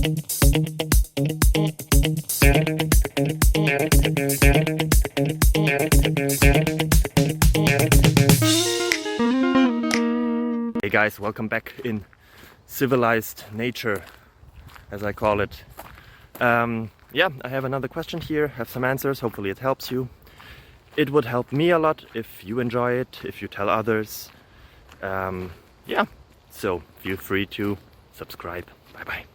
Hey guys, welcome back in civilized nature, as I call it. Yeah, I have another question here, have some answers, hopefully it helps you. It would help me a lot if you enjoy it, if you tell others. Yeah, so feel free to subscribe. Bye bye.